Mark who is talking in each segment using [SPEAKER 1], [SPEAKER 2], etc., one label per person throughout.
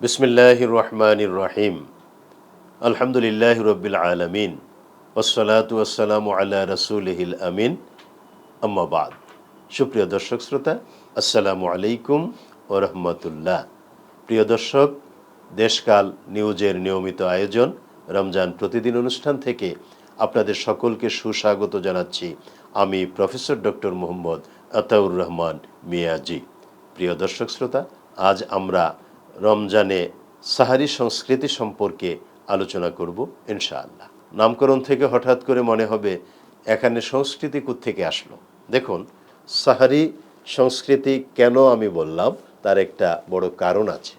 [SPEAKER 1] বিসমিল্লাহির রহমানির রহিম। আলহামদুলিল্লাহি রাব্বিল আলামিন ওয়াসসালাতু ওয়াসসালামু আলা রাসূলিহিল আমিন। আম্মা বাদ। সুপ্রিয় দর্শক শ্রোতা, আসসালামু আলাইকুম ওয়া রাহমাতুল্লাহ। প্রিয় দর্শক, দেশকাল নিউজের নিয়মিত আয়োজন রমজান প্রতিদিন অনুষ্ঠান থেকে আপনাদের সকলকে সুস্বাগত জানাচ্ছি আমি প্রফেসর ডক্টর মোহাম্মদ আতাউর রহমান মিয়াজি। প্রিয় দর্শক শ্রোতা, আজ আমরা রমজানে সাহারি সংস্কৃতি সম্পর্কে আলোচনা করব ইনশাআল্লাহ। নামকরণ থেকে হঠাৎ করে মনে হবে এখানে সংস্কৃতি কোত্থেকে আসলো। দেখুন, সাহারি সংস্কৃতি কেন আমি বললাম তার একটা বড় কারণ আছে।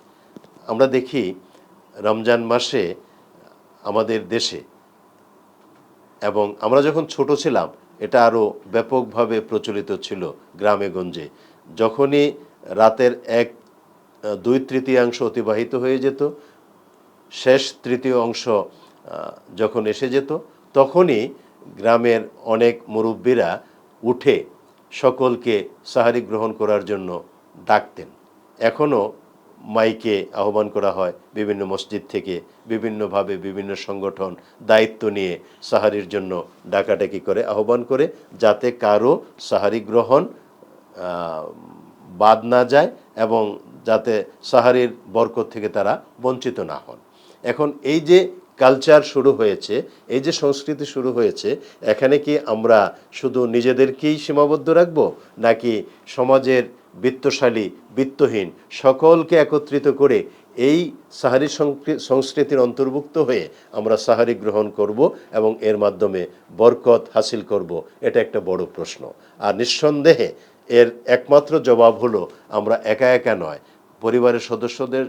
[SPEAKER 1] আমরা দেখি রমজান মাসে আমাদের দেশে, এবং আমরা যখন ছোট ছিলাম এটা আরও ব্যাপকভাবে প্রচলিত ছিল গ্রামে গঞ্জে। যখনই রাতের 1/2 অতিবাহিত হয়ে যেত, শেষ তৃতীয় অংশ যখন এসে যেত, তখনই গ্রামের অনেক মুরব্বীরা উঠে সকলকে সাহারি গ্রহণ করার জন্য ডাকতেন। এখনও মাইকে আহ্বান করা হয় বিভিন্ন মসজিদ থেকে, বিভিন্নভাবে বিভিন্ন সংগঠন দায়িত্ব নিয়ে সাহারির জন্য ডাকাডাকি করে, আহ্বান করে, যাতে কারো সাহারি গ্রহণ বাদ না যায় এবং যাতে সাহারির বরকত থেকে তারা বঞ্চিত না হন। এখন এই যে কালচার শুরু হয়েছে, এই যে সংস্কৃতি শুরু হয়েছে, এখানে কি আমরা শুধু নিজেদেরকেই সীমাবদ্ধ রাখবো, নাকি সমাজের বিত্তশালী বিত্তহীন সকলকে একত্রিত করে এই সাহারি সংস্কৃতির অন্তর্ভুক্ত হয়ে আমরা সাহারি গ্রহণ করব এবং এর মাধ্যমে বরকত হাসিল করব? এটা একটা বড় প্রশ্ন। আর নিঃসন্দেহে এর একমাত্র জবাব হলো আমরা একা একা নয়, পরিবারের সদস্যদের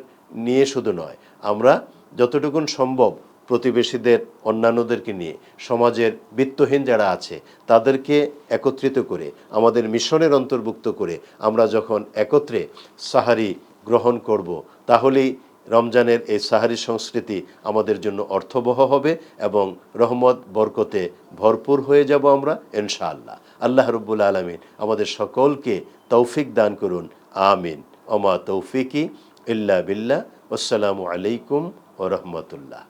[SPEAKER 1] নিয়ে শুধু নয়, আমরা যতটুকুন সম্ভব প্রতিবেশীদের, অন্যান্যদেরকে নিয়ে, সমাজের বিত্তহীন যারা আছে তাদেরকে একত্রিত করে, আমাদের মিশনের অন্তর্ভুক্ত করে আমরা যখন একত্রে সাহারি গ্রহণ করব, তাহলেই রমজানের এই সাহারি সংস্কৃতি আমাদের জন্য অর্থবহ হবে এবং রহমত বরকতে ভরপুর হয়ে যাব আমরা ইনশাআল্লাহ। আল্লাহ রাব্বুল আলামিন আমাদের সকলকে তৌফিক দান করুন, আমিন। ওমা তৌফিকি ইল্লা বিল্লাহ। আসসালামু আলাইকুম ওয়া রাহমাতুল্লাহ।